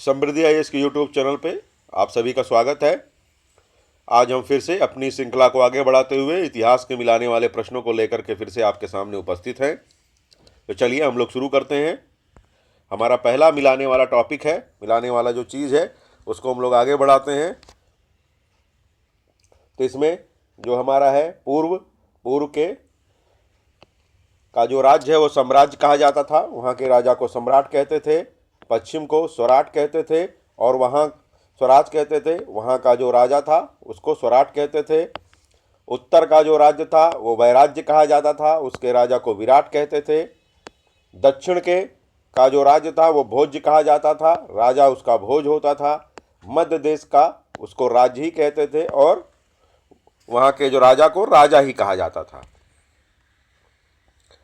समृद्धि IAS के YouTube channel पे आप सभी का स्वागत है। आज हम फिर से अपनी श्रृंखला को आगे बढ़ाते हुए इतिहास के मिलाने वाले प्रश्नों को लेकर के फिर से आपके सामने उपस्थित हैं। तो चलिए हम लोग शुरू करते हैं। हमारा पहला मिलाने वाला टॉपिक है, मिलाने वाला जो चीज़ है उसको हम लोग आगे बढ़ाते हैं। तो इसमें जो हमारा है पूर्व के का जो राज्य है वो साम्राज्य कहा जाता था। वहाँ के राजा को सम्राट कहते थे, पश्चिम को स्वराट कहते थे और वहाँ स्वराज कहते थे। वहाँ का जो राजा था उसको स्वराट कहते थे। उत्तर का जो राज्य था वो वैराज्य कहा जाता था, उसके राजा को विराट कहते थे। दक्षिण के का जो राज्य था वो भोज्य कहा जाता था, राजा उसका भोज होता था। मध्य देश का उसको राज्य ही कहते थे और वहाँ के जो राजा को राजा ही कहा जाता था।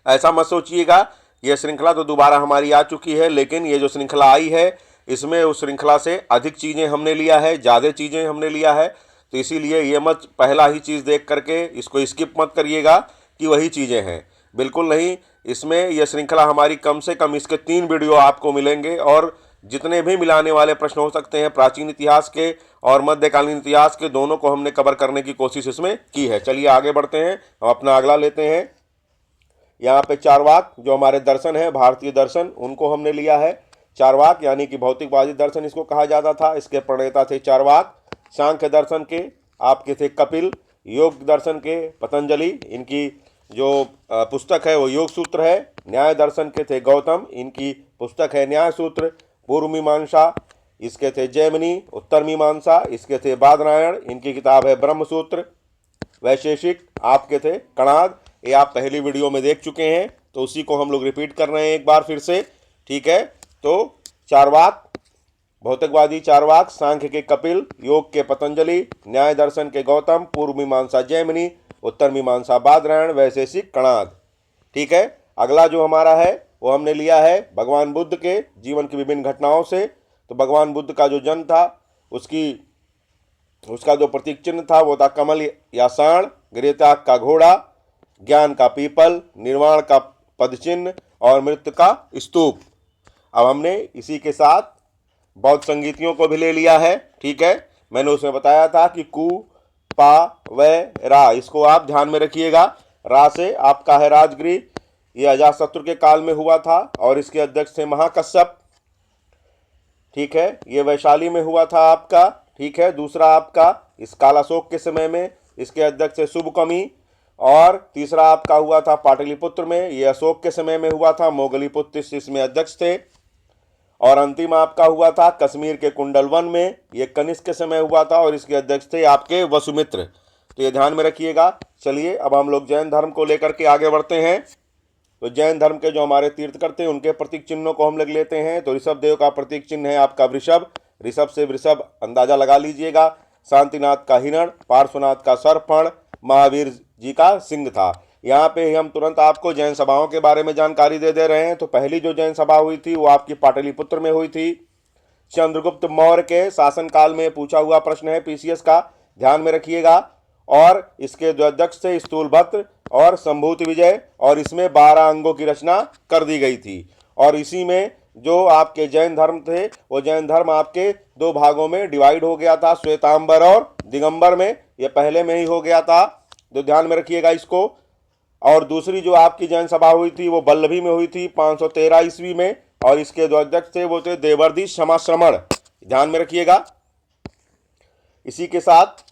ऐसा मत सोचिएगा ये श्रृंखला तो दोबारा हमारी आ चुकी है, लेकिन ये जो श्रृंखला आई है इसमें उस श्रृंखला से अधिक चीज़ें हमने लिया है, ज़्यादा चीज़ें हमने लिया है। तो इसीलिए ये मत पहला ही चीज़ देख करके इसको स्किप मत करिएगा कि वही चीज़ें हैं, बिल्कुल नहीं। इसमें यह श्रृंखला हमारी कम से कम इसके 3 वीडियो आपको मिलेंगे और जितने भी मिलाने वाले प्रश्न हो सकते हैं प्राचीन इतिहास के और मध्यकालीन इतिहास के, दोनों को हमने कवर करने की कोशिश इसमें की है। चलिए आगे बढ़ते हैं, हम अपना अगला लेते हैं। यहाँ पे चारवाक जो हमारे दर्शन है, भारतीय दर्शन, उनको हमने लिया है। चारवाक यानी कि भौतिकवादी दर्शन इसको कहा जाता था। इसके प्रणेता थे चारवाक। सांख्य दर्शन के आपके थे कपिल, योग दर्शन के पतंजलि, इनकी जो पुस्तक है वो योग सूत्र है। न्याय दर्शन के थे गौतम, इनकी पुस्तक है न्याय सूत्र। पूर्व मीमांसा इसके थे जैमिनी। उत्तर मीमांसा इसके थे बादरायण, इनकी किताब है ब्रह्म सूत्र। वैशेषिक आपके थे कणाद, ये आप पहली वीडियो में देख चुके हैं, तो उसी को हम लोग रिपीट कर रहे हैं एक बार फिर से, ठीक है। तो चारवाक, भौतिकवादी चारवाक, सांख्य के कपिल, योग के पतंजलि, न्याय दर्शन के गौतम, पूर्व मीमांसा जैमिनी, उत्तर मीमांसा बादरायण, वैशेषिक कणाद, ठीक है। अगला जो हमारा है वो हमने लिया है भगवान बुद्ध के जीवन की विभिन्न घटनाओं से। तो भगवान बुद्ध का जो जन्म था उसका जो प्रतीक चिन्ह था वो था कमल या साण, गृहत्याग का घोड़ा, ज्ञान का पीपल, निर्वाण का पदचिन्ह और मृत्यु का स्तूप। अब हमने इसी के साथ बौद्ध संगीतियों को भी ले लिया है, ठीक है। मैंने उसमें बताया था कि कु पा वै रा, इसको आप ध्यान में रखिएगा। रा से आपका है राजगृह, ये अजातशत्रु के काल में हुआ था और इसके अध्यक्ष थे महाकश्यप, ठीक है। ये वैशाली में हुआ था आपका, ठीक है। दूसरा आपका इस कालाशोक के समय में, इसके अध्यक्ष थे शुभकमी। और तीसरा आपका हुआ था पाटलिपुत्र में, ये अशोक के समय में हुआ था, मोगलीपुत्र इसमें अध्यक्ष थे। और अंतिम आपका हुआ था कश्मीर के कुंडलवन में, ये कनिष्क के समय हुआ था और इसके अध्यक्ष थे आपके वसुमित्र। तो ये ध्यान में रखिएगा। चलिए अब हम लोग जैन धर्म को लेकर के आगे बढ़ते हैं। तो जैन धर्म के जो हमारे तीर्थकर थे उनके प्रतीक चिन्हों को हम लोग लेते हैं। तो ऋषभ देव का प्रतीक चिन्ह है आपका वृषभ, ऋषभ से वृषभ अंदाजा लगा लीजिएगा। शांतिनाथ का हिरण, पार्श्वनाथ का सर्पण, महावीर जी का सिंह था। यहाँ पे हम तुरंत आपको जैन सभाओं के बारे में जानकारी दे रहे हैं। तो पहली जो जैन सभा हुई थी वो आपकी पाटलिपुत्र में हुई थी। चंद्रगुप्त मौर्य के शासनकाल में पूछा हुआ प्रश्न है पीसीएस का, ध्यान में रखिएगा। और इसके जो अध्यक्ष थे स्थूलभद्र और संभूति विजय, और इसमें 12 अंगों की रचना कर दी गई थी। और इसी में जो आपके जैन धर्म थे वो जैन धर्म आपके 2 भागों में डिवाइड हो गया था, श्वेतांबर और दिगंबर में। ये पहले में ही हो गया था, तो ध्यान में रखिएगा इसको। और दूसरी जो आपकी जैन सभा हुई थी वो बल्लभी में हुई थी 513 ईस्वी में, और इसके जो अध्यक्ष थे वो थे देवर्षि क्षमाश्रमण, ध्यान में रखिएगा। इसी के साथ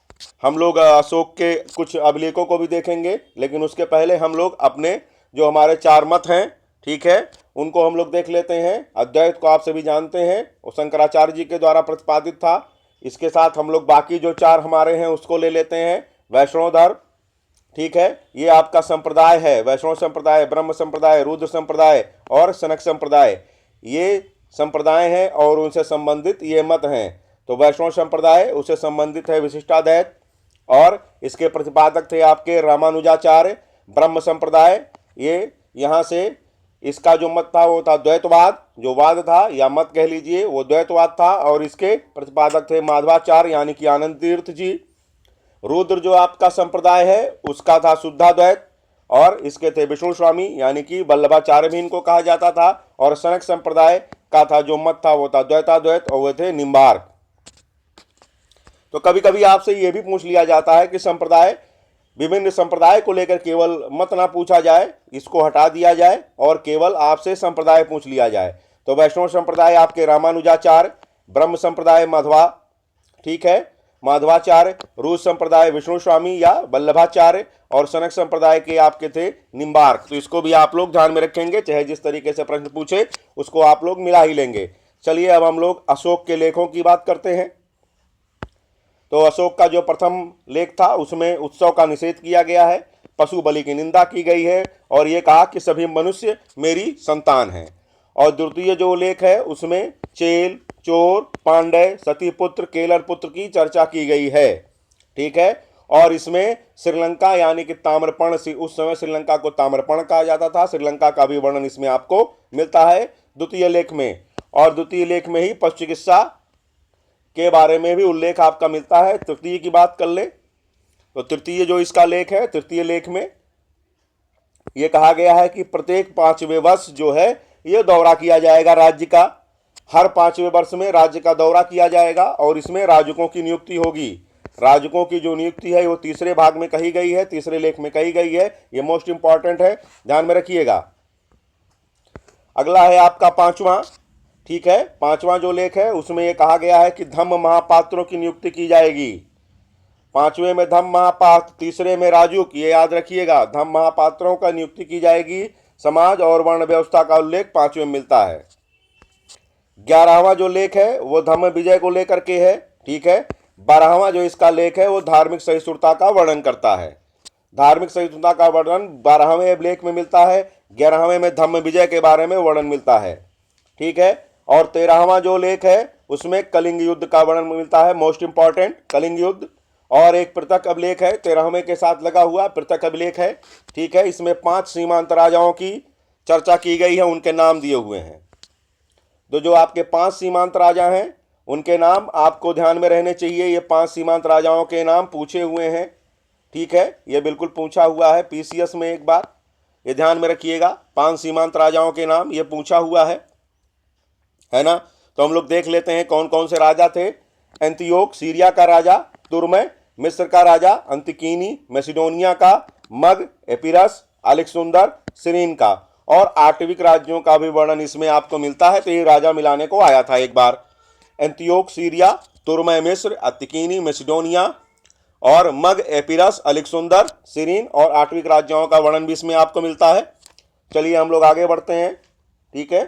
हम लोग अशोक के कुछ अभिलेखों को भी देखेंगे, लेकिन उसके पहले हम लोग अपने जो हमारे 4 मत हैं, ठीक है, उनको हम लोग देख लेते हैं। अद्वैत को आप सभी जानते हैं, वो शंकराचार्य जी के द्वारा प्रतिपादित था। इसके साथ हम लोग बाकी जो 4 हमारे हैं उसको ले लेते हैं। वैष्णव धर्म, ठीक है, ये आपका संप्रदाय है, वैष्णव संप्रदाय, ब्रह्म संप्रदाय, रुद्र संप्रदाय और सनक संप्रदाय, ये संप्रदाय हैं और उनसे संबंधित ये मत हैं। तो वैष्णव संप्रदाय उससे संबंधित है विशिष्टाद्वैत और इसके प्रतिपादक थे आपके रामानुजाचार्य। ब्रह्म संप्रदाय, ये यहाँ से इसका जो मत था वो था द्वैतवाद, जो वाद था या मत कह लीजिए वो द्वैतवाद था, और इसके प्रतिपादक थे माधवाचार्य यानी कि आनंद तीर्थ जी। रुद्र जो आपका संप्रदाय है उसका था शुद्धाद्वैत, और इसके थे विष्णु स्वामी यानी कि वल्लभाचार्य भी इनको कहा जाता था। और सनक संप्रदाय अक्का था, जो मत था वो था द्वैताद्वैत, और वे थे निम्बार्क। तो कभी कभी आपसे ये भी पूछ लिया जाता है कि संप्रदाय, विभिन्न संप्रदाय को लेकर केवल मत ना पूछा जाए, इसको हटा दिया जाए और केवल आपसे संप्रदाय पूछ लिया जाए। तो वैष्णव संप्रदाय आपके रामानुजाचार्य, ब्रह्म संप्रदाय माधवा, ठीक है, माधवाचार्य, रूस संप्रदाय विष्णु स्वामी या वल्लभाचार्य, और सनक संप्रदाय के आपके थे निम्बार्क। तो इसको भी आप लोग ध्यान में रखेंगे, चाहे जिस तरीके से प्रश्न पूछे उसको आप लोग मिला ही लेंगे। चलिए अब हम लोग अशोक के लेखों की बात करते हैं। तो अशोक का जो प्रथम लेख था उसमें उत्सव का निषेध किया गया है, पशु बलि की निंदा की गई है, और ये कहा कि सभी मनुष्य मेरी संतान हैं। और द्वितीय जो लेख है उसमें चेल, चोर, पांडय, सतीपुत्र, केलर पुत्र की चर्चा की गई है, ठीक है। और इसमें श्रीलंका यानी कि ताम्रपर्ण, उस समय श्रीलंका को ताम्रपर्ण कहा जाता था, श्रीलंका का भी वर्णन इसमें आपको मिलता है द्वितीय लेख में। और द्वितीय लेख में ही पशु चिकित्सा के बारे में भी उल्लेख आपका मिलता है। तृतीय की बात कर ले तो तृतीय जो इसका लेख है, तृतीय लेख में यह कहा गया है कि प्रत्येक 5वें वर्ष जो है यह दौरा किया जाएगा राज्य का, हर 5वें वर्ष में राज्य का दौरा किया जाएगा, और इसमें राजकों की नियुक्ति होगी। राजकों की जो नियुक्ति है वो तीसरे भाग में कही गई है, तीसरे लेख में कही गई है, ये मोस्ट इंपॉर्टेंट है, ध्यान में रखिएगा। अगला है आपका 5वां, ठीक है, 5वां जो लेख है उसमें यह कहा गया है कि धम्म महापात्रों की नियुक्ति की जाएगी। 5वें में धम्म महापात्र, तीसरे में राजुक, ये याद रखिएगा, धम्म महापात्रों का नियुक्ति की जाएगी। समाज और वर्ण व्यवस्था का उल्लेख 5वें में मिलता है। 11वां जो लेख है वो धम्म विजय को लेकर के है, ठीक है। 12वां जो इसका लेख है वो धार्मिक सहिष्णुता का वर्णन करता है। धार्मिक सहिष्णुता का वर्णन 12वें लेख में मिलता है। 11वें में धम्म विजय के बारे में वर्णन मिलता है, ठीक है। और 13वां जो लेख है उसमें कलिंग युद्ध का वर्णन मिलता है, मोस्ट इंपॉर्टेंट कलिंग युद्ध। और एक पृथक अभिलेख है 13वें के साथ लगा हुआ पृथक अभिलेख है, ठीक है। इसमें 5 सीमांत राजाओं की चर्चा की गई है, उनके नाम दिए हुए हैं। तो जो आपके 5 सीमांत राजा हैं उनके नाम आपको ध्यान में रहने चाहिए। ये 5 सीमांत राजाओं के नाम पूछे हुए हैं, ठीक है, ये बिल्कुल पूछा हुआ है पीसीएस में, एक बार ये ध्यान में रखिएगा। 5 सीमांत राजाओं के नाम ये पूछा हुआ है ना। तो हम लोग देख लेते हैं कौन कौन से राजा थे। एंतियोक सीरिया का राजा, तुर्मय मिस्र का राजा, अंतिकीनी मैसिडोनिया का, मग एपिरस अलेक्जेंडर सिरीन का, और आटविक राज्यों का भी वर्णन इसमें आपको मिलता है। तो ये राजा मिलाने को आया था एक बार। एंतियोक सीरिया, तुर्मय मिस्र, अंतिकीनी मैसिडोनिया, और मग एपिरस अलेक्जेंडर सिरीन, और आटविक राज्यों का वर्णन भी इसमें आपको मिलता है। चलिए हम लोग आगे बढ़ते हैं, ठीक है।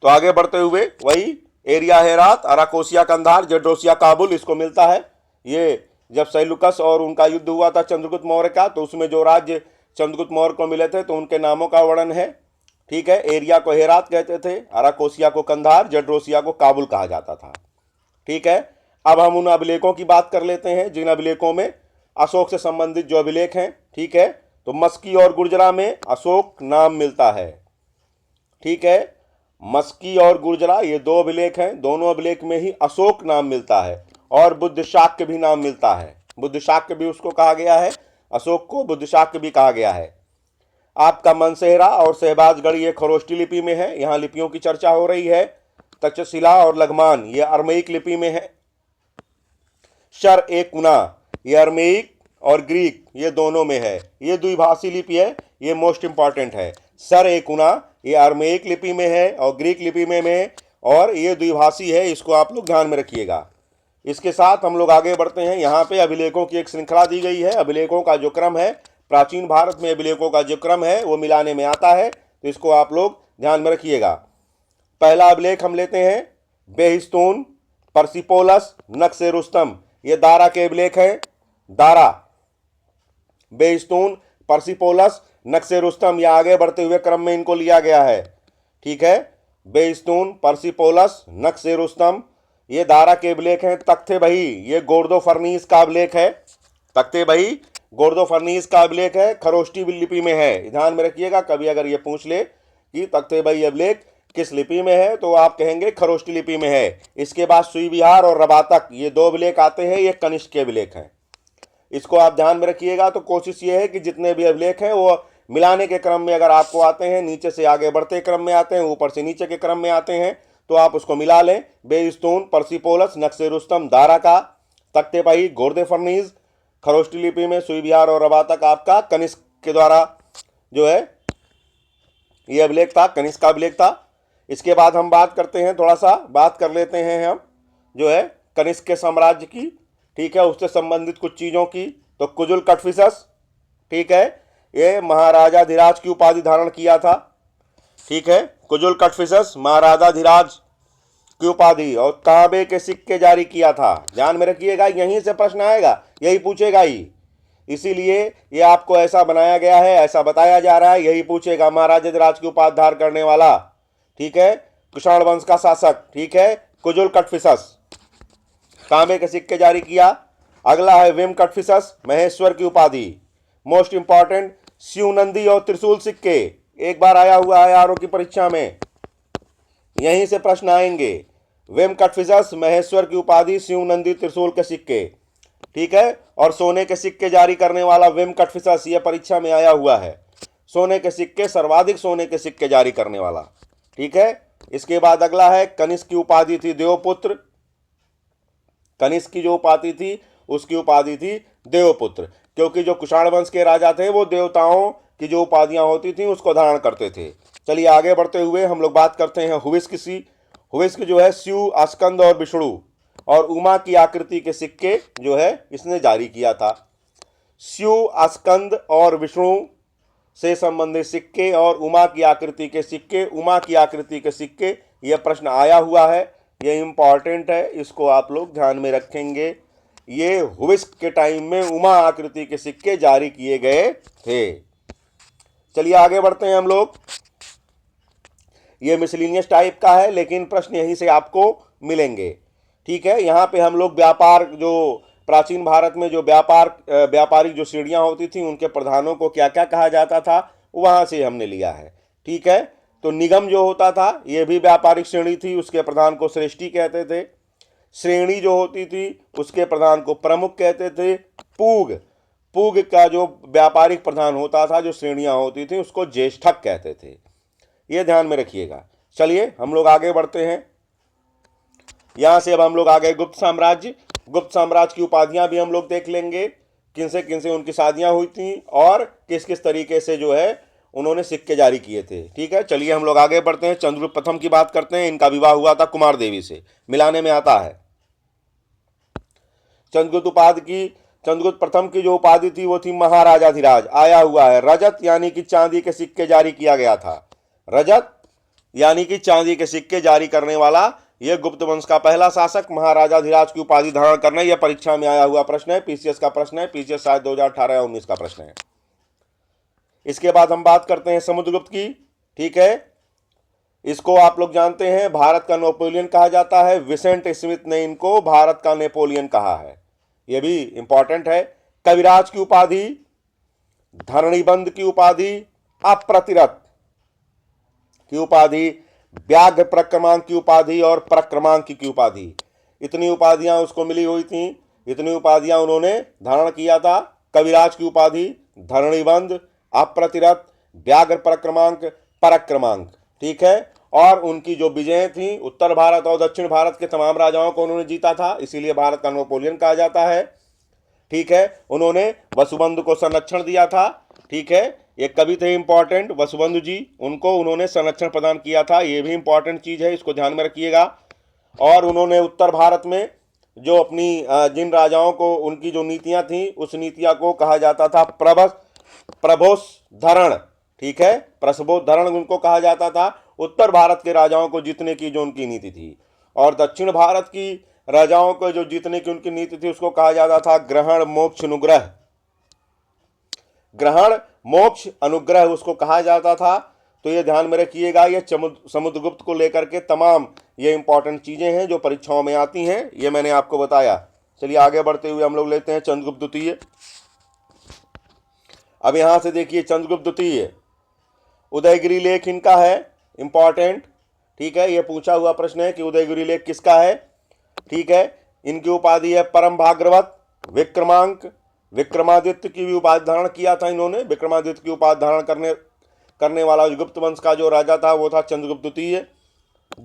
तो आगे बढ़ते हुए वही area Herat, Arachosia Kandahar, Gedrosia Kabul, इसको मिलता है। ये जब सैलुकस और उनका युद्ध हुआ था चंद्रगुप्त मौर्य का, तो उसमें जो राज्य चंद्रगुप्त मौर्य को मिले थे तो उनके नामों का वर्णन है, ठीक है। एरिया को हेरात कहते थे, अराकोसिया को कंधार, जेड्रोसिया को काबुल कहा जाता था, ठीक है। अब हम उन अभिलेखों की बात कर लेते हैं जिन अभिलेखों में अशोक से संबंधित जो अभिलेख हैं, ठीक है। तो मस्की और गुर्जरा में अशोक नाम मिलता है, ठीक है। मस्की और गुर्जरा ये 2 अभिलेख हैं, दोनों अभिलेख में ही अशोक नाम मिलता है। और बुद्ध शाक्य भी नाम मिलता है, बुद्ध शाक्य भी उसको कहा गया है, अशोक को बुद्ध शाक्य भी कहा गया है। आपका मनसेहरा और शहबाजगढ़ ये खरोष्टी लिपि में है, यहाँ लिपियों की चर्चा हो रही है। तक्षशिला और लघमान ये अरमेइक लिपि में है। शर ए कुना ये अरमेइक और ग्रीक ये दोनों में है, ये द्विभाषी लिपि है, ये मोस्ट इंपॉर्टेंट है। सर ए कुना ये अरमेइक लिपि में है और ग्रीक लिपि में है, और ये द्विभाषी है, इसको आप लोग ध्यान में रखिएगा। इसके साथ हम लोग आगे बढ़ते हैं। यहाँ पे अभिलेखों की एक श्रृंखला दी गई है। अभिलेखों का जो क्रम है, प्राचीन भारत में अभिलेखों का जो क्रम है वो मिलाने में आता है, तो इसको आप लोग ध्यान में रखिएगा। पहला अभिलेख हम लेते हैं बेहिस्तून परसिपोलस नक्शे रुस्तम, ये दारा के अभिलेख हैं। दारा, बेहिस्तून, परसिपोलस, नक्शे रुस्तम, या आगे बढ़ते हुए क्रम में इनको लिया गया है, ठीक है। बेहिस्तून, परसिपोलस, नक्शे रुस्तम ये दारा के अभिलेख हैं। तख्ते बही ये गोर्दो फर्नीस का अभिलेख है, तख्ते बही गोर्दो फर्नीस का अभिलेख है, खरोष्टी लिपि में है, ध्यान में रखिएगा। कभी अगर ये पूछ ले कि तख्ते बही अभिलेख किस लिपि में है तो आप कहेंगे खरोष्टी लिपि में है। इसके बाद सुई विहार और रबातक ये 2 अभिलेख आते हैं, ये कनिष्क के अभिलेख हैं, इसको आप ध्यान में रखिएगा। तो कोशिश ये है कि जितने भी अभिलेख हैं वो मिलाने के क्रम में अगर आपको आते हैं, नीचे से आगे बढ़ते क्रम में आते हैं, ऊपर से नीचे के क्रम में आते हैं, तो आप उसको मिला लें। बेइस्तून, पर्सिपोलस, नक्शे रुस्तम, दाराका, तख्तेपाई, गोर्दे फर्नीज, खरोष्टी लिपि में सुई विहार और रवा तक आपका कनिष्क के द्वारा जो है ये अभिलेख था, कनिष्क का अभिलेख था। इसके बाद हम बात करते हैं, थोड़ा सा बात कर लेते हैं हम जो है कनिष्क के साम्राज्य की, ठीक है, उससे संबंधित कुछ चीज़ों की। तो कुजुल कटफिसस, ठीक है, ये महाराजाधिराज की उपाधि धारण किया था, ठीक है, कुजुल कटफिसस महाराजाधिराज की उपाधि, और तांबे के सिक्के जारी किया था। ध्यान में रखिएगा, यहीं से प्रश्न आएगा, यही पूछेगा ही, इसीलिए ये आपको ऐसा बनाया गया है, ऐसा बताया जा रहा है, यही पूछेगा। महाराजाधिराज की उपाधि धारण करने वाला, ठीक है, कुषाण वंश का शासक, ठीक है, कुजुल कटफिसस, तांबे के सिक्के जारी किया। अगला है विम कटफिसस, महेश्वर की उपाधि, मोस्ट इंपॉर्टेंट, शिवनंदी और त्रिशूल सिक्के, एक बार आया हुआ है आरओ की परीक्षा में, यहीं से प्रश्न आएंगे। विम कटफिसस, महेश्वर की उपाधि, शिवनंदी, त्रिशूल के सिक्के, ठीक है, और सोने के सिक्के जारी करने वाला विम कटफिसस, यह परीक्षा में आया हुआ है, सोने के सिक्के, सर्वाधिक सोने के सिक्के जारी करने वाला, ठीक है। इसके बाद अगला है कनिष्क की उपाधि थी देवपुत्र, कनिष्क की जो उपाधि थी उसकी उपाधि थी देवपुत्र, क्योंकि जो कुषाण वंश के राजा थे वो देवताओं की जो उपाधियां होती थी उसको धारण करते थे। चलिए आगे बढ़ते हुए हम लोग बात करते हैं हुविस्क की। हुविस्क जो है शिव, स्कंद और विष्णु और उमा की आकृति के सिक्के जो है इसने जारी किया था। शिव, स्कंद और विष्णु से संबंधित सिक्के और उमा की आकृति के सिक्के, उमा की आकृति के सिक्के, यह प्रश्न आया हुआ है, यह इंपॉर्टेंट है, इसको आप लोग ध्यान में रखेंगे। ये हुविस्क के टाइम में उमा आकृति के सिक्के जारी किए गए थे। चलिए आगे बढ़ते हैं हम लोग। ये मिसलिनियस टाइप का है, लेकिन प्रश्न यहीं से आपको मिलेंगे, ठीक है। यहाँ पे हम लोग व्यापार, जो प्राचीन भारत में जो व्यापारिक जो श्रेणियाँ होती थी उनके प्रधानों को क्या क्या कहा जाता था, वहाँ से हमने लिया है, ठीक है। तो निगम जो होता था ये भी व्यापारिक श्रेणी थी, उसके प्रधान को श्रेष्ठी कहते थे। श्रेणी जो होती थी उसके प्रधान को प्रमुख कहते थे। पूग, पूग का जो व्यापारिक प्रधान होता था, जो श्रेणियां होती थी, उसको ज्येष्ठक कहते थे, ये ध्यान में रखिएगा। चलिए हम लोग आगे बढ़ते हैं। यहां से अब हम लोग आ गए गुप्त साम्राज्य। गुप्त साम्राज्य की उपाधियां भी हम लोग देख लेंगे, किनसे उनकी शादियां हुई थी और किस किस तरीके से जो है उन्होंने सिक्के जारी किए थे, ठीक है। चलिए हम लोग आगे बढ़ते हैं। चंद्रगुप्त प्रथम की बात करते हैं। इनका विवाह हुआ था कुमार देवी से, मिलाने में आता है। चंद्रगुप्त प्रथम की जो उपाधि थी वो थी महाराजाधिराज, आया हुआ है। रजत यानी कि चांदी के सिक्के जारी किया गया था, रजत यानी कि चांदी के सिक्के जारी करने वाला यह गुप्त वंश का पहला शासक महाराजाधिराज की उपाधि धारण करना, यह परीक्षा में आया हुआ प्रश्न है, पीसीएस का प्रश्न है, पीसीएस शायद 2018 या 19 का प्रश्न है। इसके बाद हम बात करते हैं समुद्रगुप्त की, ठीक है। इसको आप लोग जानते हैं, भारत का नेपोलियन कहा जाता है। विसेंट स्मिथ ने इनको भारत का नेपोलियन कहा है, यह भी इंपॉर्टेंट है। कविराज की उपाधि, धरणीबंध की उपाधि, अप्रतिरथ की उपाधि, व्याघ्र प्रक्रमांक की उपाधि और प्रक्रमांक की उपाधि, इतनी उपाधियां उसको मिली हुई थी, इतनी उपाधियां उन्होंने धारण किया था। कविराज की उपाधि, धरणीबंध, अप्रतिरथ, व्याघ्र प्रक्रमांक, पराक्रमांक, ठीक है। और उनकी जो विजय थी उत्तर भारत और दक्षिण भारत के तमाम राजाओं को उन्होंने जीता था, इसीलिए भारत का नेपोलियन कहा जाता है, ठीक है। उन्होंने वसुबंधु को संरक्षण दिया था, ठीक है। एक कवि थे इंपॉर्टेंट वसुबंधु जी, उनको उन्होंने संरक्षण प्रदान किया था, ये भी इंपॉर्टेंट चीज है, इसको ध्यान में रखिएगा। और उन्होंने उत्तर भारत में जो अपनी जिन राजाओं को उनकी जो नीतियां थी उस नीतियां को कहा जाता था प्रभोस धरण, ठीक है, प्रसवोद्धरण उनको कहा जाता था। उत्तर भारत के राजाओं को जीतने की जो उनकी नीति थी, और दक्षिण भारत की राजाओं को जो जीतने की उनकी नीति थी उसको कहा जाता था ग्रहण मोक्ष अनुग्रह, ग्रहण मोक्ष अनुग्रह उसको कहा जाता था। तो ये ध्यान में रखिएगा, ये समुद्रगुप्त को लेकर के तमाम ये इंपॉर्टेंट चीजें हैं जो परीक्षाओं में आती हैं, ये मैंने आपको बताया। चलिए आगे बढ़ते हुए हम लोग लेते हैं चंद्रगुप्त द्वितीय। अब यहां से देखिए चंद्रगुप्त द्वितीय, उदयगिरी लेख इनका है, इंपॉर्टेंट, ठीक है। ये पूछा हुआ प्रश्न है कि उदयगिरी लेख किसका है, ठीक है। इनकी उपाधि है परम भागवत, विक्रमांक, विक्रमादित्य की भी उपाधि धारण किया था इन्होंने। विक्रमादित्य की उपाधि धारण करने वाला गुप्त वंश का जो राजा था वो था चंद्रगुप्त द्वितीय।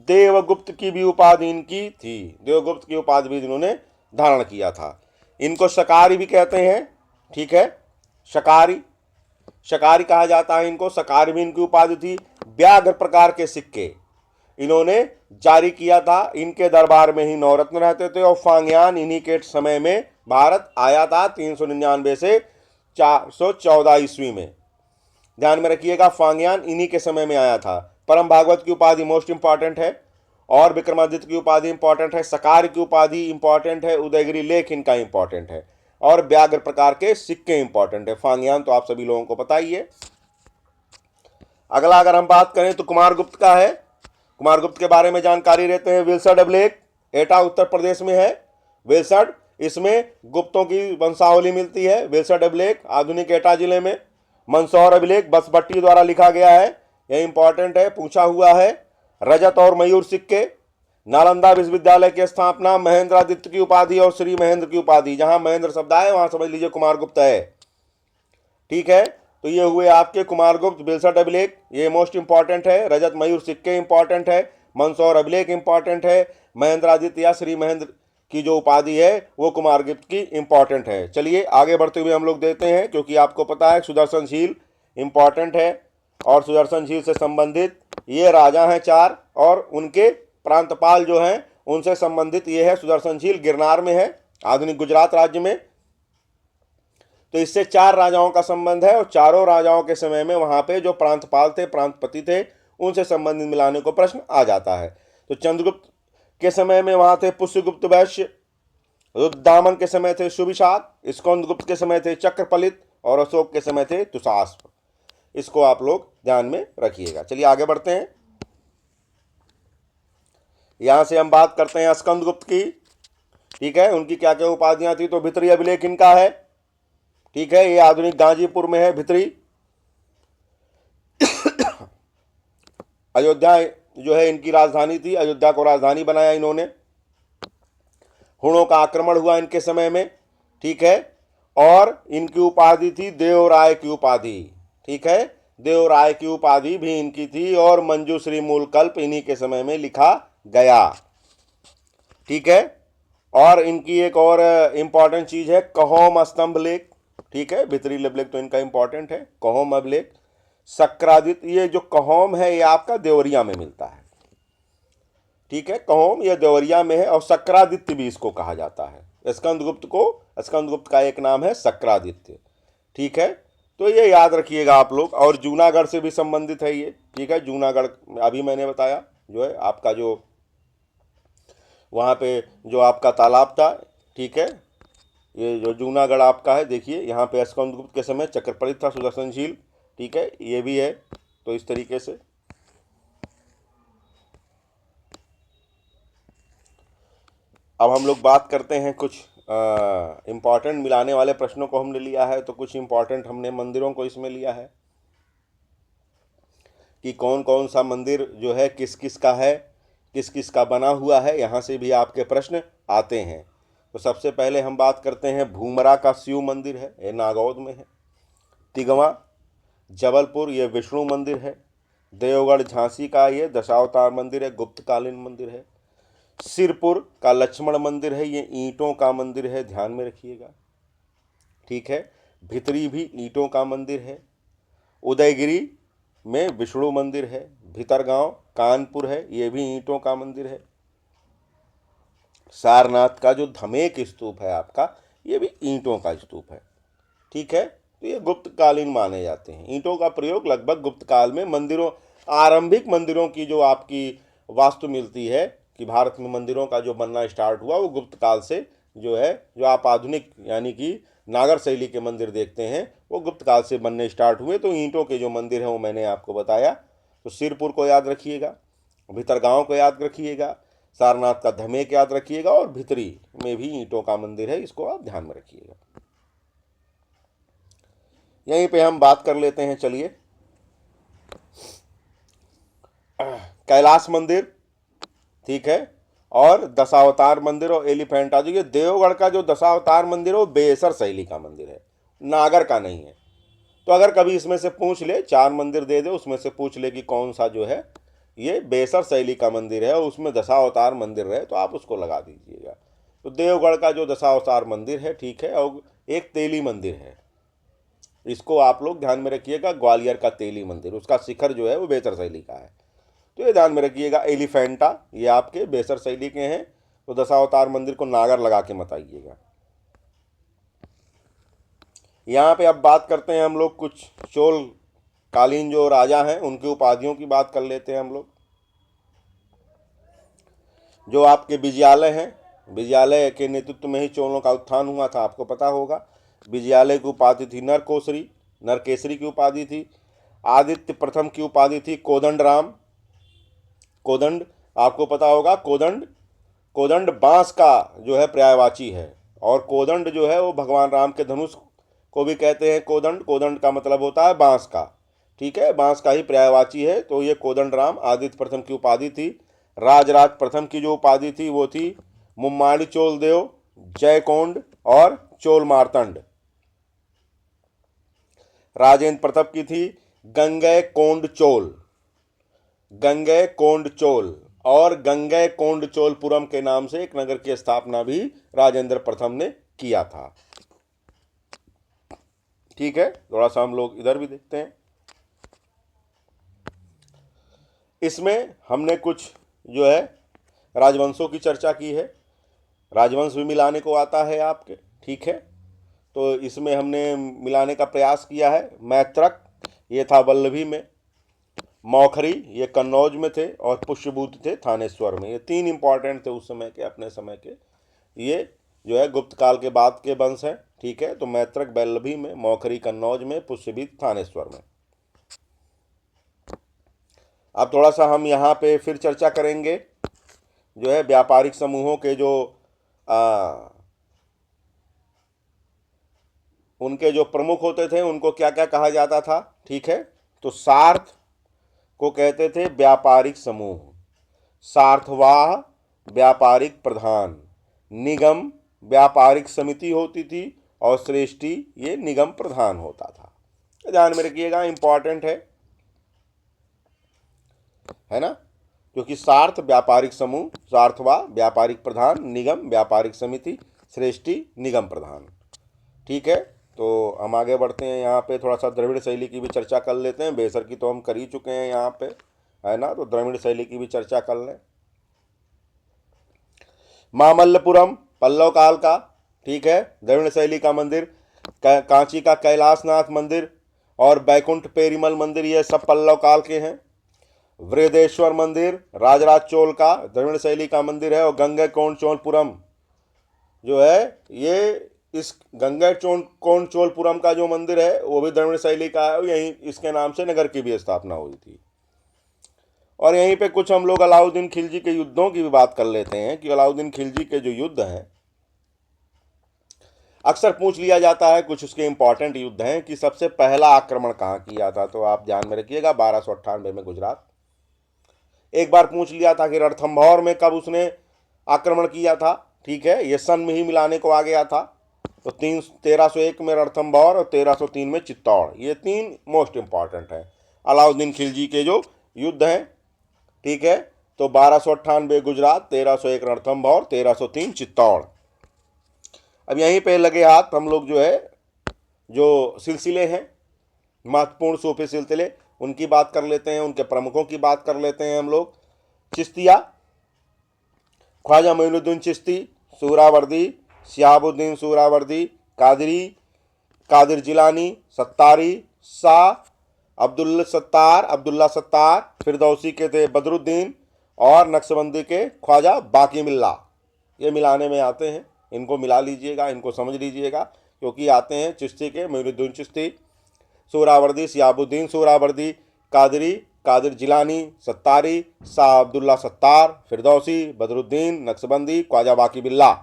देवगुप्त की भी उपाधि इनकी थी, देवगुप्त की उपाधि भी इन्होंने धारण किया था। इनको शकारी भी कहते हैं, ठीक है, शकारी, शकारी कहा जाता है इनको, शकारी भी इनकी उपाधि थी। व्याघ्र प्रकार के सिक्के इन्होंने जारी किया था। इनके दरबार में ही नवरत्न रहते थे और फांग्यान इन्हीं के समय में भारत आया था 399 से 414 ईस्वी में। ध्यान में रखिएगा, फांग्यान इन्हीं के समय में आया था। परम भागवत की उपाधि मोस्ट इंपॉर्टेंट है, और विक्रमादित्य की उपाधि इंपॉर्टेंट है, सकार की उपाधि इंपॉर्टेंट है, उदयगिरी लेख इनका इंपॉर्टेंट है, और व्याघ्र प्रकार के सिक्के इंपॉर्टेंट है। फांग्यान तो आप सभी लोगों को पता ही है। अगला अगर हम बात करें तो कुमारगुप्त का है। कुमारगुप्त के बारे में जानकारी लेते हैं। विल्सड अभिलेख एटा उत्तर प्रदेश में है। विल्सड, इसमें गुप्तों की वंशावली मिलती है। विल्सड अभिलेख आधुनिक एटा जिले में। मंदसौर अभिलेख बसभट्टी द्वारा लिखा गया है, यह इंपॉर्टेंट है, पूछा हुआ है। रजत और मयूर सिक्के, नालंदा विश्वविद्यालय की स्थापना, महेंद्रादित्य की उपाधि और श्री महेंद्र की उपाधि। जहां महेंद्र शब्द आए वहां समझ लीजिए कुमारगुप्त है, ठीक है। तो ये हुए आपके कुमारगुप्त, विल्सड अभिलेख, ये मोस्ट इंपॉर्टेंट है। रजत मयूर सिक्के इंपॉर्टेंट है। मंदसौर अभिलेख इंपॉर्टेंट है। महेंद्रादित्य या श्री महेंद्र की जो उपाधि है वो कुमारगुप्त की इंपॉर्टेंट है। चलिए आगे बढ़ते हुए हम लोग देते हैं, क्योंकि आपको पता है सुदर्शनशील इंपॉर्टेंट है, और सुदर्शनशील से संबंधित ये राजा हैं 4, और उनके प्रांतपाल जो हैं उनसे संबंधित ये है सुदर्शनशील, गिरनार में है, आधुनिक गुजरात राज्य में। तो इससे 4 राजाओं का संबंध है, और चारों राजाओं के समय में वहां पे जो प्रांतपाल थे, प्रांतपति थे, उनसे संबंधित मिलाने को प्रश्न आ जाता है। तो चंद्रगुप्त के समय में वहां थे पुष्यगुप्त वैश्य, रुद्रदामन के समय थे सुविशाक, स्कंदगुप्त के समय थे चक्रपलित, और अशोक के समय थे तुषास्प। इसको आप लोग ध्यान में रखिएगा। चलिए आगे बढ़ते हैं। यहां से हम बात करते हैं स्कंदगुप्त की, ठीक है। उनकी क्या क्या उपाधियां थी, तो भित्री अभिलेख इनका है, ठीक है, ये आधुनिक गाजीपुर में है भित्री। अयोध्या जो है इनकी राजधानी थी, अयोध्या को राजधानी बनाया इन्होंने। हुणों का आक्रमण हुआ इनके समय में, ठीक है, और इनकी उपाधि थी देवराय की उपाधि, ठीक है, देवराय की उपाधि भी इनकी थी, और मंजूश्री मूलकल्प इन्हीं के समय में लिखा गया, ठीक है। और इनकी एक और इंपॉर्टेंट चीज है कहोम स्तंभ लेख, ठीक है, भित्री अभिलेख तो इनका इंपॉर्टेंट है। कहोम अभिलेख, सक्रादित्य, ये जो कहोम है ये आपका देवरिया में मिलता है, ठीक है, कहोम ये देवरिया में है, और सक्रादित्य भी इसको कहा जाता है। स्कंदगुप्त को, स्कंदगुप्त का एक नाम है सक्रादित्य, ठीक है। तो ये याद रखिएगा आप लोग। और जूनागढ़ से भी संबंधित है ये, ठीक है। जूनागढ़ अभी मैंने बताया जो है आपका, जो वहाँ पे जो आपका तालाब था, ठीक है, ये जो जूनागढ़ आपका है, देखिए यहाँ पे स्कंदगुप्त के समय चक्रपलित था सुदर्शनशील, ठीक है, ये भी है। तो इस तरीके से अब हम लोग बात करते हैं कुछ इम्पॉर्टेंट मिलाने वाले प्रश्नों को हमने लिया है, तो कुछ इम्पॉर्टेंट हमने मंदिरों को इसमें लिया है कि कौन कौन सा मंदिर जो है किस किस का है, किस किस का बना हुआ है, यहाँ से भी आपके प्रश्न आते हैं। तो सबसे पहले हम बात करते हैं भूमरा का शिव मंदिर है, ये नागौद में है। तिगवा जबलपुर, ये विष्णु मंदिर है। देवगढ़ झांसी का ये दशावतार मंदिर है, गुप्तकालीन मंदिर है। सिरपुर का लक्ष्मण मंदिर है, ये ईंटों का मंदिर है, ध्यान में रखिएगा, ठीक है। भित्री भी ईंटों का मंदिर है। उदयगिरी में विष्णु मंदिर है। भितरगांव कानपुर है, ये भी ईंटों का मंदिर है। सारनाथ का जो धमेक स्तूप है आपका, ये भी ईंटों का स्तूप है, ठीक है। तो ये गुप्तकालीन माने जाते हैं। ईंटों का प्रयोग लगभग गुप्त काल में मंदिरों, आरंभिक मंदिरों की जो आपकी वास्तु मिलती है कि भारत में मंदिरों का जो बनना स्टार्ट हुआ वो गुप्त काल से जो है, जो आप आधुनिक यानी कि नागर शैली के मंदिर देखते हैं वो गुप्त काल से बनने स्टार्ट हुए। तो ईंटों के जो मंदिर हैं वो मैंने आपको बताया। तो सिरपुर को याद रखिएगा, भितरगांव को याद रखिएगा, सारनाथ का धमेक याद रखिएगा, और भितरी में भी ईंटों का मंदिर है, इसको आप ध्यान में रखिएगा। यहीं पे हम बात कर लेते हैं, चलिए, कैलाश मंदिर, ठीक है, और दशावतार मंदिर और एलिफेंटा। जो ये देवगढ़ का जो दशावतार मंदिर है वो बेसर शैली का मंदिर है, नागर का नहीं है। तो अगर कभी इसमें से पूछ ले, 4 मंदिर दे दे, उसमें से पूछ ले कि कौन सा जो है ये बेसर शैली का मंदिर है और उसमें दशावतार मंदिर है, तो आप उसको लगा दीजिएगा। तो देवगढ़ का जो दशावतार मंदिर है, ठीक है, और एक तेली मंदिर है, इसको आप लोग ध्यान में रखिएगा। ग्वालियर का तेली मंदिर, उसका शिखर जो है वो बेसर शैली का है, तो ये ध्यान में रखिएगा। एलिफेंटा ये आपके बेसर शैली के हैं, तो दशावतार मंदिर को नागर लगा के मत आइएगा। यहाँ पे अब बात करते हैं हम लोग कुछ चोल कालीन जो राजा हैं उनकी उपाधियों की बात कर लेते हैं हम लोग। जो आपके विजयालय हैं, विजयालय के नेतृत्व में ही चोलों का उत्थान हुआ था, आपको पता होगा। विजयालय की उपाधि थी नरकेसरी की उपाधि थी। आदित्य प्रथम की उपाधि थी कोदंडराम। कोदंड आपको पता होगा, कोदंड बांस का जो है पर्यायवाची है, और कोदंड जो है वो भगवान राम के धनुष को भी कहते हैं। कोदंड का मतलब होता है बांस का, ठीक है, बांस का ही पर्यायवाची है। तो ये कोदंडराम आदित्य प्रथम की उपाधि थी। राजराज प्रथम की जो उपाधि थी वो थी मुम्माड़ी चोल देव, जयकोंड और चोल मार्तंड। राजेंद्र प्रताप की थी गंगै कोंड चोल, और गंगै कोंडचोलपुरम के नाम से एक नगर की स्थापना भी राजेंद्र प्रथम ने किया था। ठीक है, थोड़ा सा हम लोग इधर भी देखते हैं। इसमें हमने कुछ जो है राजवंशों की चर्चा की है, राजवंश भी मिलाने को आता है आपके, ठीक है। तो इसमें हमने मिलाने का प्रयास किया है। मैत्रक ये था वल्लभी में, मौखरी ये कन्नौज में थे, और पुष्यभूत थे थानेश्वर में। ये 3 इंपॉर्टेंट थे उस समय के, अपने समय के। ये जो है गुप्त काल के बाद के वंश हैं, ठीक है। तो मैत्रक वल्लभी में, मौखरी कन्नौज में, पुष्यभूत थानेश्वर में। अब थोड़ा सा हम यहाँ पे फिर चर्चा करेंगे जो है व्यापारिक समूहों के जो उनके जो प्रमुख होते थे उनको क्या क्या कहा जाता था, ठीक है। तो सार्थ को कहते थे व्यापारिक समूह, सार्थवाह व्यापारिक प्रधान, निगम व्यापारिक समिति होती थी, और श्रेष्ठी ये निगम प्रधान होता था। ध्यान में रखिएगा, इंपॉर्टेंट है ना। क्योंकि सार्थ व्यापारिक समूह, सार्थवा व्यापारिक प्रधान, निगम व्यापारिक समिति, श्रेष्ठी निगम प्रधान, ठीक है। तो हम आगे बढ़ते हैं। यहाँ पे थोड़ा सा द्रविड़ शैली की भी चर्चा कर लेते हैं। बेसर की तो हम कर ही चुके हैं यहाँ पे, है ना, तो द्रविड़ शैली की भी चर्चा कर लें। मामल्लपुरम पल्लव काल का, ठीक है, द्रविड़ शैली का मंदिर। कांची का कैलाशनाथ मंदिर और बैकुंठ पेरीमल मंदिर ये सब पल्लव काल के हैं। वृहदेश्वर मंदिर राजराज चोल का द्रविड़ शैली का मंदिर है, और गंगैकोंडचोलपुरम जो है ये इस गंगैकोंडचोलपुरम का जो मंदिर है वो भी द्रविड़ शैली का है, यहीं इसके नाम से नगर की भी स्थापना हुई थी। और यहीं पे कुछ हम लोग अलाउद्दीन खिलजी के युद्धों की भी बात कर लेते हैं कि अलाउद्दीन खिलजी के जो युद्ध हैं अक्सर पूछ लिया जाता है, कुछ उसके इंपॉर्टेंट युद्ध हैं कि सबसे पहला आक्रमण कहाँ किया था। तो आप ध्यान में रखिएगा, 1298 में गुजरात। एक बार पूछ लिया था कि रणथंभौर में कब उसने आक्रमण किया था, ठीक है, ये सन में ही मिलाने को आ गया था। तो 1301 में रणथंभौर और 1303 में चित्तौड़, ये 3 मोस्ट इंपॉर्टेंट हैं अलाउद्दीन खिलजी के जो युद्ध हैं, ठीक है। तो 1298 गुजरात, 1301 रणथंभौर, 1303 चित्तौड़। अब यहीं पे लगे हाथ हम लोग जो है जो सिलसिले हैं महत्वपूर्ण सूफी सिलसिले उनकी बात कर लेते हैं, उनके प्रमुखों की बात कर लेते हैं हम लोग। चिश्तिया, ख्वाजा मोइनुद्दीन चिश्ती, सुहरावर्दी, शिहाबुद्दीन सुहरावर्दी, कादिर जिलानी, सत्तारी, शाह अब्दुल्ला सत्तार, फिरदौसी के थे बदरुद्दीन, और नक्शबंदी के ख्वाजा बाकी मिल्ला। ये मिलाने में आते हैं, इनको मिला लीजिएगा, इनको समझ लीजिएगा, क्योंकि आते हैं चिश्ती के मोइनुद्दीन चिश्ती, सुहरावर्दी शिहाबुद्दीन सुहरावर्दी, कादिर जिलानी, सत्तारी, शाह अब्दुल्ला सत्तार, फिरदौसी, बदरुद्दीन, नक्शबंदी, ख्वाजा बाकी बिल्ला।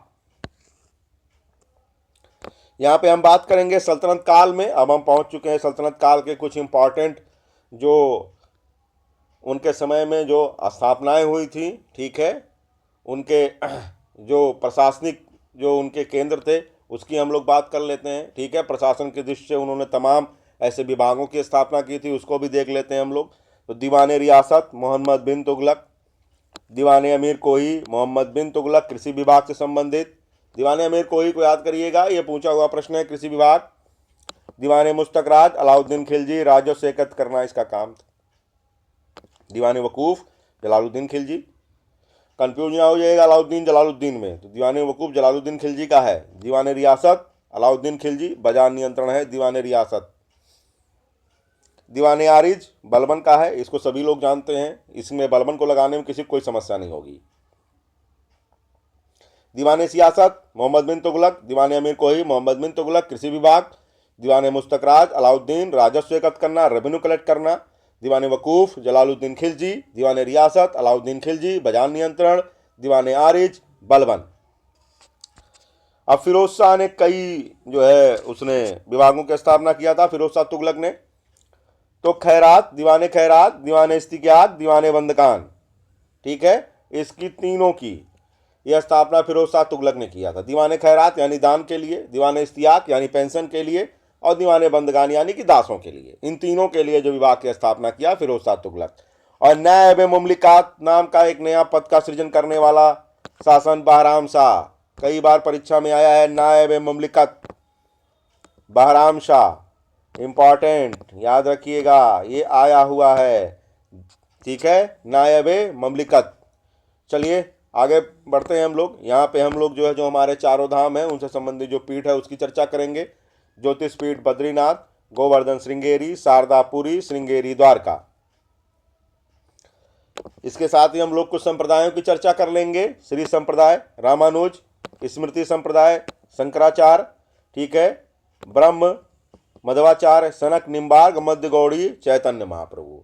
यहाँ पे हम बात करेंगे सल्तनत काल में। अब हम पहुँच चुके हैं सल्तनत काल के कुछ इंपॉर्टेंट जो उनके समय में जो स्थापनाएं हुई थी, ठीक है, उनके जो प्रशासनिक जो उनके केंद्र थे उसकी हम लोग बात कर लेते हैं। ठीक है, प्रशासन की दृष्टि से उन्होंने तमाम ऐसे विभागों की स्थापना की थी, उसको भी देख लेते हैं हम लोग। तो दीवान रियासत मोहम्मद बिन तुगलक, दीवान अमीर कोही मोहम्मद बिन तुगलक कृषि विभाग से संबंधित। दीवान अमीर कोही को याद करिएगा, ये पूछा हुआ प्रश्न है, कृषि विभाग। दीवान मुस्तकराज अलाउद्दीन खिलजी, राजस्व एकत्र करना इसका काम था। दीवान वकूफ जलालुद्दीन खिलजी, कंफ्यूज ना हो जाएगा अलाउद्दीन जलालुद्दीन में, तो दीवान वकूफ जलालुद्दीन खिलजी का है। दीवान रियासत अलाउद्दीन खिलजी, बाजार नियंत्रण है दीवान रियासत। दीवान आरिज बलबन का है, इसको सभी लोग जानते हैं, इसमें बलबन को लगाने में किसी को कोई समस्या नहीं होगी। दीवान सियासत मोहम्मद बिन तुगलक, दीवान अमीर कोही मोहम्मद बिन तुगलक कृषि विभाग। दीवान मुस्तकराज अलाउद्दीन राजस्व एकत्र करना, रेवेन्यू कलेक्ट करना। दीवान वकूफ जलालुद्दीन खिलजी, दीवान रियासत अलाउद्दीन खिलजी, बाजार नियंत्रण। दीवान आरिज बलबन। अब फिरोज शाह ने कई जो है उसने विभागों की स्थापना किया था, फिरोज शाह तुगलक ने। तो खैरात, दीवान इस्तिक्याक, दीवान बंदकान, ठीक है, इसकी तीनों की यह स्थापना फिरोज शाह तुगलक ने किया था। दीवान खैरात यानी दान के लिए, दीवान इस्तियाक यानी पेंशन के लिए, और दीवान बंदगान यानी कि दासों के लिए। इन तीनों के लिए जो विभाग की स्थापना किया फिरोज शाह तुगलक। और नायब मुमलिकात नाम का एक नया पद का सृजन करने वाला शासन बहराम शाह, कई बार परीक्षा में आया है। नायब मुमलिकत बहराम शाह, इंपॉर्टेंट, याद रखिएगा, ये आया हुआ है। ठीक है, नायब मुमलिकत। चलिए आगे बढ़ते हैं हम लोग। यहाँ पे हम लोग जो है जो हमारे चारों धाम हैं उनसे संबंधित जो पीठ है उसकी चर्चा करेंगे। ज्योतिष पीठ बद्रीनाथ, गोवर्धन श्रृंगेरी, शारदापुरी, श्रृंगेरी द्वारका। इसके साथ ही हम लोग कुछ संप्रदायों की चर्चा कर लेंगे। श्री संप्रदाय, रामानुज, स्मृति संप्रदाय, शंकराचार्य, ठीक है, ब्रह्म, मध्वाचार्य, सनक, निम्बार्क, मध्य गौड़ी, चैतन्य महाप्रभु।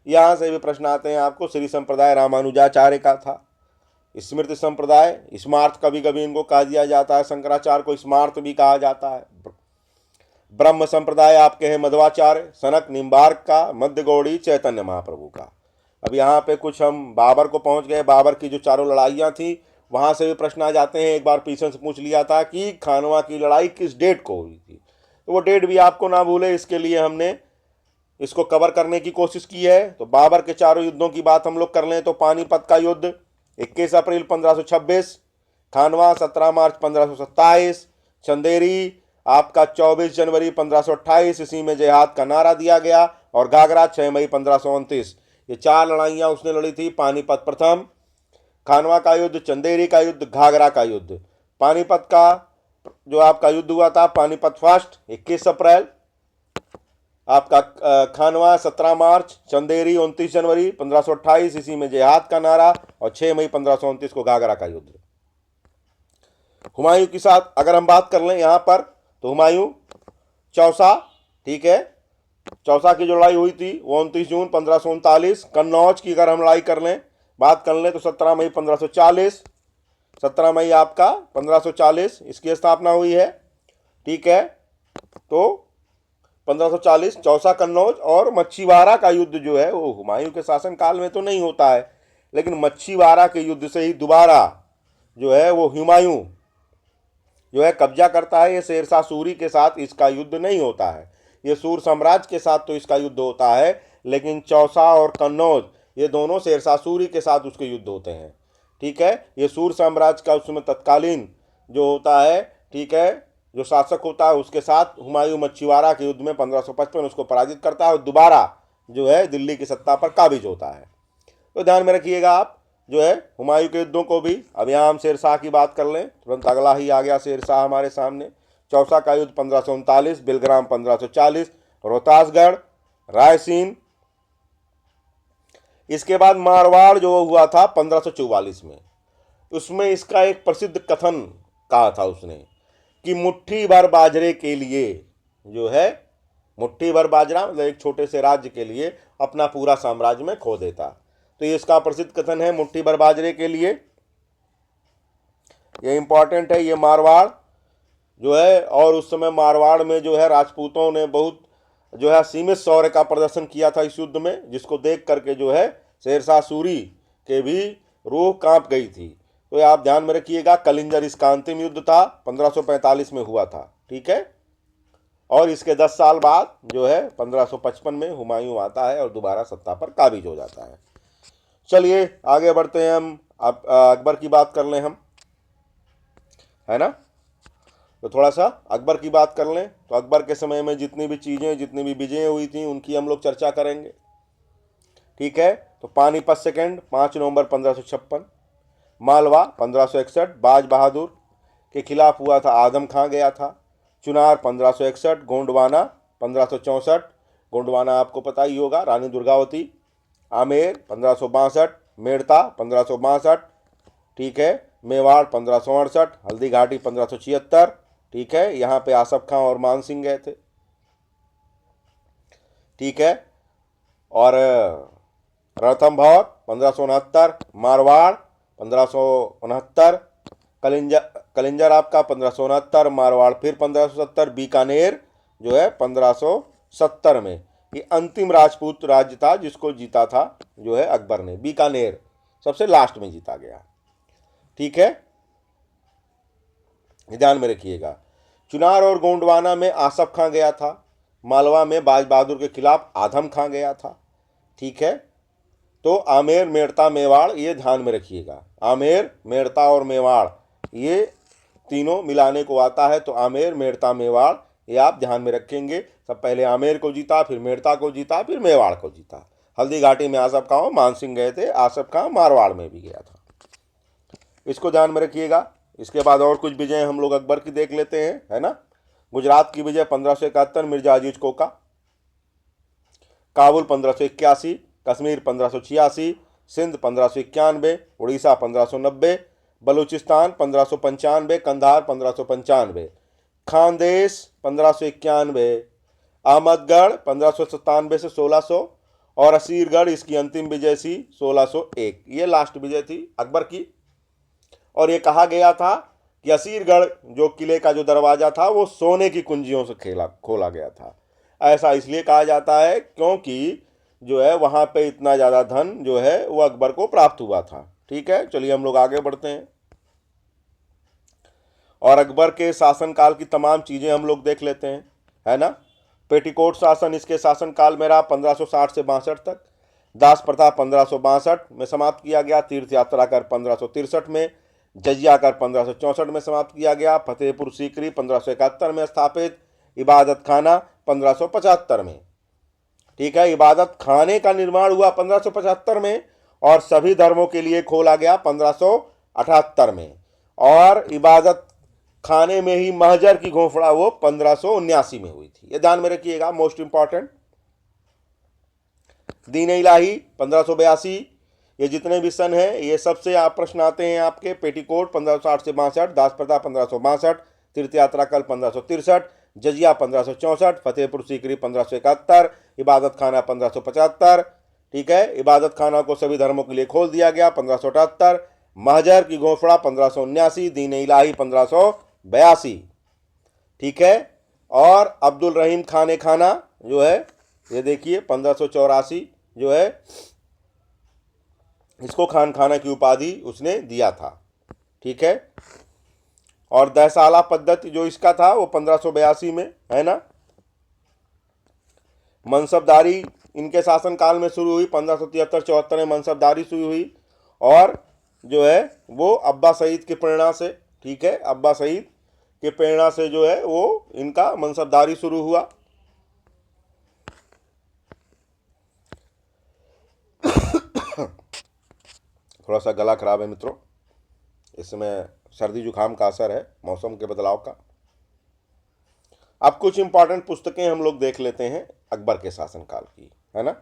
यहाँ से भी प्रश्न आते हैं आपको। श्री संप्रदाय रामानुजाचार्य का था। स्मृति संप्रदाय, स्मार्थ कभी कभी इनको कहा दिया जाता है, शंकराचार्य को स्मार्थ भी कहा जाता है। ब्रह्म संप्रदाय आपके हैं मध्वाचार्य, सनक, निम्बार्क का, मध्य गौड़ी, चैतन्य महाप्रभु का। अब यहाँ पे कुछ हम बाबर को पहुँच गए। बाबर की जो चारों लड़ाइयाँ थी वहाँ से भी प्रश्न आ जाते हैं। एक बार पीछे से पूछ लिया था कि खानवा की लड़ाई किस डेट को हुई थी, तो वो डेट भी आपको ना भूले, इसके लिए हमने इसको कवर करने की कोशिश की है। तो बाबर के चारों युद्धों की बात हम लोग कर लें तो पानीपत का युद्ध 21 अप्रैल 1526, खानवा 17 मार्च 1527, चंदेरी आपका 24 जनवरी 1528, इसी में जिहाद का नारा दिया गया, और घाघरा 6 मई 1529। ये चार लड़ाइयाँ उसने लड़ी थी। पानीपत प्रथम, खानवा का युद्ध, चंदेरी का युद्ध, घाघरा का युद्ध। पानीपत का जो आपका युद्ध हुआ था पानीपत फर्स्ट 21 अप्रैल, आपका खानवा 17 मार्च, चंदेरी 29 जनवरी 1528, इसी में जिहाद का नारा, और 6 मई 1529 को घाघरा का युद्ध। हुमायूं के साथ अगर हम बात कर लें यहाँ पर, तो हुमायूं चौसा, ठीक है, चौसा की जो लड़ाई हुई थी वो 29 जून 1539। कन्नौज की अगर हम लड़ाई कर लें, बात कर लें, तो 17 मई 1540, 17 मई आपका 1540 इसकी स्थापना हुई है। ठीक है, तो 1540 चौसा, कन्नौज। और मच्छीवाड़ा का युद्ध जो है वो हुमायूं के शासनकाल में तो नहीं होता है, लेकिन मच्छीवाड़ा के युद्ध से ही दोबारा जो है वो हुमायूं जो है कब्जा करता है। ये शेरशाह सूरी के साथ इसका युद्ध नहीं होता है, ये सूर साम्राज्य के साथ तो इसका युद्ध होता है, लेकिन चौसा और कन्नौज ये दोनों शेरशाह सूरी के साथ उसके युद्ध होते हैं। ठीक है, ये सूर साम्राज्य का उसमें तत्कालीन जो होता है, ठीक है, जो शासक होता है उसके साथ हुमायूं मच्छीवाड़ा के युद्ध में 1555 उसको पराजित करता है और दोबारा जो है दिल्ली की सत्ता पर काबिज होता है। तो ध्यान में रखिएगा आप जो है हुमायूं के युद्धों को भी। अब यहाँ हम शेरशाह की बात कर लें, तुरंत अगला ही आ गया शेरशाह हमारे सामने। चौसा का युद्ध 1539, बिलग्राम 1540, रोहतासगढ़, रायसीन। इसके बाद मारवाड़ जो हुआ था 1544 में, उसमें इसका एक प्रसिद्ध कथन कहा था उसने कि मुट्ठी भर बाजरे के लिए जो है, मुट्ठी भर बाजरा मतलब एक छोटे से राज्य के लिए अपना पूरा साम्राज्य में खो देता। तो ये इसका प्रसिद्ध कथन है, मुट्ठी भर बाजरे के लिए। ये इंपॉर्टेंट है, ये मारवाड़ जो है। और उस समय मारवाड़ में जो है राजपूतों ने बहुत जो है सीमित शौर्य का प्रदर्शन किया था इस युद्ध में, जिसको देख करके जो है शेरशाह सूरी के भी रूह कांप गई थी। तो आप ध्यान में रखिएगा, कलिंजर इसका अंतिम युद्ध था, 1545 में हुआ था। ठीक है, और इसके 10 साल बाद जो है 1555 में हुमायूं आता है और दोबारा सत्ता पर काबिज हो जाता है। चलिए आगे बढ़ते हैं हम। अब अकबर की बात कर लें हम, है ना। तो थोड़ा सा अकबर की बात कर लें। तो अकबर के समय में जितनी भी चीज़ें, जितनी भी विजयें हुई थी, उनकी हम लोग चर्चा करेंगे। ठीक है, तो पानीपत सेकंड 5 नवंबर 1556, मालवा 1561 बाज बहादुर के खिलाफ हुआ था, आजम खां गया था। चुनार 1561, गोंडवाना 1564, गोंडवाना आपको पता ही होगा, रानी दुर्गावती। आमेर 1562, मेड़ता 1562, ठीक है। मेवाड़ 1568, हल्दी घाटी 1576, ठीक है। यहाँ पे आसफ खां और मान सिंह गए थे, ठीक है। और रणथंभौर 1569, मारवाड़ 1569, कलिंजर आपका 1569, मारवाड़ फिर 1570, बीकानेर जो है 1570 में। ये अंतिम राजपूत राज्य था जिसको जीता था जो है अकबर ने। बीकानेर सबसे लास्ट में जीता गया, ठीक है, ध्यान में रखिएगा। चुनार और गोंडवाना में आसफ खां गया था, मालवा में बाज बहादुर के खिलाफ आजम खां गया था, ठीक है। तो आमेर, मेड़ता, मेवाड़ ये ध्यान में रखिएगा। आमेर, मेड़ता और मेवाड़ ये तीनों मिलाने को आता है, तो आमेर, मेड़ता, मेवाड़ ये आप ध्यान में रखेंगे। सब पहले आमेर को जीता, फिर मेड़ता को जीता, फिर मेवाड़ को जीता। हल्दी घाटी में आसफ खां और मान सिंह गए थे, आसफ खां मारवाड़ में भी गया था, इसको ध्यान में रखिएगा। इसके बाद और कुछ विजय हम लोग अकबर की देख लेते हैं, है ना। गुजरात की विजय 1571, मिर्जा अजीज कोका। काबुल 1581, कश्मीर 1586, सिंध 1591, उड़ीसा 1590, बलूचिस्तान 1595, कंधार 1595, खानदेश 1591, अहमदगढ़ 1597 से 1600, और असीरगढ़ इसकी अंतिम विजय थी 1601। ये लास्ट विजय थी अकबर की। और ये कहा गया था कि असीरगढ़ जो किले का जो दरवाजा था वो सोने की कुंजियों से खोला गया था। ऐसा इसलिए कहा जाता है क्योंकि जो है वहाँ पे इतना ज़्यादा धन जो है वो अकबर को प्राप्त हुआ था। ठीक है, चलिए हम लोग आगे बढ़ते हैं और अकबर के शासनकाल की तमाम चीज़ें हम लोग देख लेते हैं, है ना। पेटीकोट शासन इसके शासनकाल में रहा 1560 से 62 तक। दास प्रथा 1562 में समाप्त किया गया। तीर्थ यात्रा कर 1563 में, जजिया कर 1564 में समाप्त किया गया। फतेहपुर सीकरी 1571 में स्थापित। इबादत खाना 1575 में, ठीक है। इबादत खाने का निर्माण हुआ 1575 में और सभी धर्मों के लिए खोला गया 1578 में। और इबादत खाने में ही महजर की घोषणा वो 1579 में हुई थी। ये ध्यान में रखिएगा, मोस्ट इंपॉर्टेंट। दीन इलाही 1582। ये जितने भी सन हैं ये सबसे आप प्रश्न आते हैं आपके। पेटीकोट 1560 से 62, दास प्रथा 1562, तीर्थ यात्रा कल 1563, जजिया 1564, फतेहपुर सीकरी 1571, इबादत खाना 1575, ठीक है। इबादत खाना को सभी धर्मों के लिए खोल दिया गया 1578, महजर की घोषणा 1579, दीन इलाही 1582, ठीक है। और अब्दुल रहीम खाने खाना जो है ये देखिए 1584 जो है इसको खान खाना की उपाधि उसने दिया था, ठीक है। और दहसाला पद्धति जो इसका था वो 1582 में, है ना। मनसबदारी इनके शासनकाल में शुरू हुई 1573-74 में मनसबदारी शुरू हुई और जो है वो अब्बा सईद की प्रेरणा से, ठीक है, अब्बा सईद की प्रेरणा से जो है वो इनका मनसबदारी शुरू हुआ। थोड़ा सा गला खराब है मित्रों, इस समय सर्दी जुकाम का असर है मौसम के बदलाव का। अब कुछ इंपॉर्टेंट पुस्तकें हम लोग देख लेते हैं अकबर के शासनकाल की, है ना।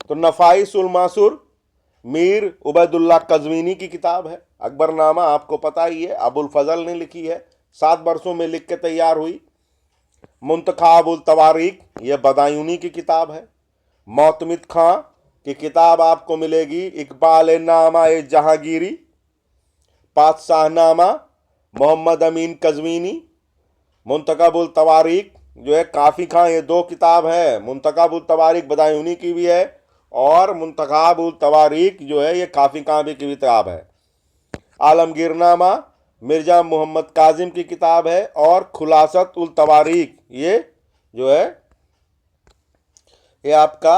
तो नफाइस उल मासुर मीर उबैदुल्ला कज़वीनी की किताब है। अकबरनामा आपको पता ही है, अबुल फजल ने लिखी है, 7 वर्षों में लिख के तैयार हुई। मुंतखाब उल तवारीख यह बदायूनी की किताब है। मोतमिद खां की किताब आपको मिलेगी इकबाल नामा ए जहांगीरी, पातशाहनामा मोहम्मद अमीन कज़वीनी। मुंतखब उल तवारीख जो है काफ़ी खां, ये 2 किताब है। मुंतखब उल तवारीख बदायूनी की भी है और मुंतखब उल तवारीख जो है ये काफ़ी खां भी की किताब है। आलमगीरनामा मिर्ज़ा मोहम्मद काजिम की किताब है, और खुलासत उल तवारीख ये जो है ये आपका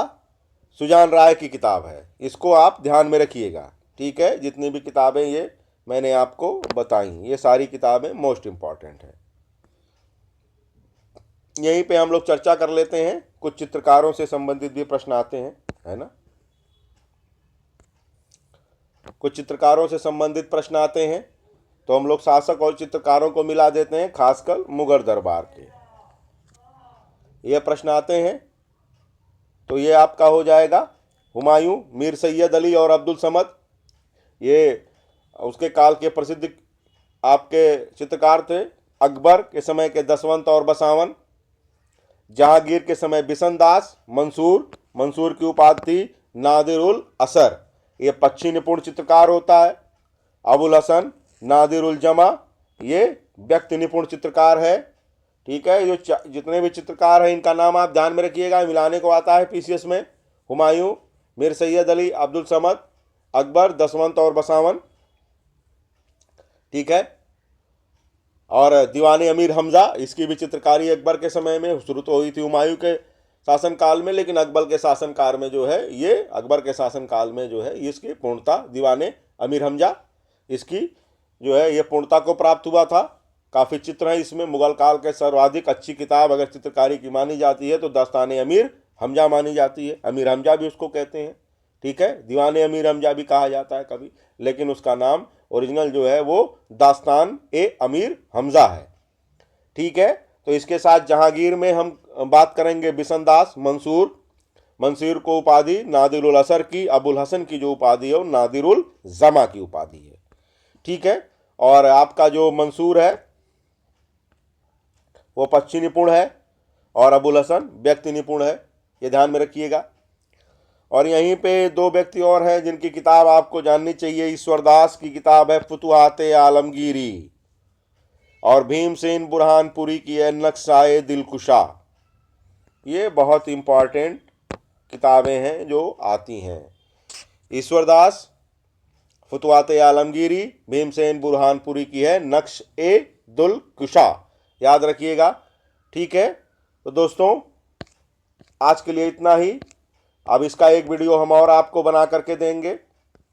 सुजान राय की किताब है। इसको आप ध्यान में रखिएगा, ठीक है। जितनी भी किताबें ये मैंने आपको बताई, ये सारी किताबें मोस्ट इम्पॉर्टेंट हैं। यहीं पे हम लोग चर्चा कर लेते हैं, कुछ चित्रकारों से संबंधित भी प्रश्न आते हैं, है ना। कुछ चित्रकारों से संबंधित प्रश्न आते हैं तो हम लोग शासक और चित्रकारों को मिला देते हैं, खासकर मुगल दरबार के ये प्रश्न आते हैं। तो ये आपका हो जाएगा हुमायूं, मीर सैयद अली और अब्दुल समद, ये उसके काल के प्रसिद्ध आपके चित्रकार थे। अकबर के समय के दसवंत और बसावन, जहांगीर के समय बिशन दास, मंसूर की उपाधि थी नादिर उल असर, ये पक्षी निपुण चित्रकार होता है। अबुल हसन नादिर उल जमा, ये व्यक्ति निपुण चित्रकार है, ठीक है। जो जितने भी चित्रकार हैं इनका नाम आप ध्यान में रखिएगा, मिलाने को आता है पीसीएस में। हुमायूं, मीर सैयद अली, अब्दुल समद, अकबर, दसवंत और बसावन, ठीक है। और दीवाने अमीर हमजा, इसकी भी चित्रकारी अकबर के समय में शुरू तो हुई थी हुमायूं के शासनकाल में, लेकिन अकबर के शासनकाल में जो है ये अकबर के शासनकाल में जो है इसकी पूर्णता दीवाने अमीर हमजा इसकी जो है ये पूर्णता को प्राप्त हुआ था। काफ़ी चित्र हैं इसमें। मुगल काल के सर्वाधिक अच्छी किताब अगर चित्रकारी की मानी जाती है तो दास्तान अमीर हमजा मानी जाती है। अमीर हमजा भी उसको कहते हैं, ठीक है। दीवाने अमीर हमजा भी कहा जाता है कभी, लेकिन उसका नाम ओरिजिनल जो है वो दास्तान ए अमीर हमजा है, ठीक है। तो इसके साथ जहांगीर में हम बात करेंगे बिशन दास, मंसूर को उपाधि नादिर उल असर की, अबुल हसन की जो उपाधि है वो नादिर उल जमा की उपाधि है, ठीक है। और आपका जो मंसूर है वो पक्षी निपुण है और अबुल हसन व्यक्ति निपुण है, ये ध्यान में रखिएगा। और यहीं पे दो व्यक्ति और हैं जिनकी किताब आपको जाननी चाहिए। ईश्वरदास की किताब है फुतुहाते आलमगीरी, और भीमसेन बुरहानपुरी की है नक्शाए दिलकुशा। ये बहुत इंपॉर्टेंट किताबें हैं जो आती हैं। ईश्वरदास, फुतुहाते आलमगीरी, भीमसेन बुरहानपुरी की है नक्श-ए-दुल-कुशा, याद रखिएगा, ठीक है। तो दोस्तों आज के लिए इतना ही। अब इसका एक वीडियो हम और आपको बना करके देंगे,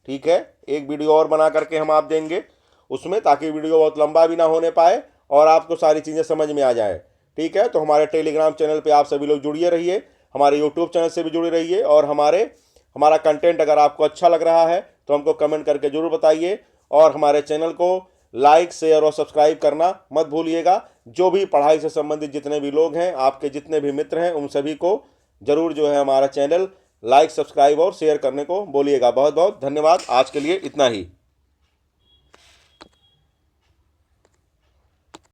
ठीक है। एक वीडियो और बना करके हम आप देंगे उसमें, ताकि वीडियो बहुत लंबा भी ना होने पाए और आपको सारी चीज़ें समझ में आ जाए, ठीक है। तो हमारे टेलीग्राम चैनल पे आप सभी लोग जुड़िए रहिए, हमारे यूट्यूब चैनल से भी जुड़े रहिए, और हमारा कंटेंट अगर आपको अच्छा लग रहा है तो हमको कमेंट करके ज़रूर बताइए, और हमारे चैनल को लाइक, शेयर और सब्सक्राइब करना मत भूलिएगा। जो भी पढ़ाई से संबंधित जितने भी लोग हैं, आपके जितने भी मित्र हैं, उन सभी को ज़रूर जो है हमारा चैनल लाइक, सब्सक्राइब और शेयर करने को बोलिएगा। बहुत बहुत धन्यवाद। आज के लिए इतना ही।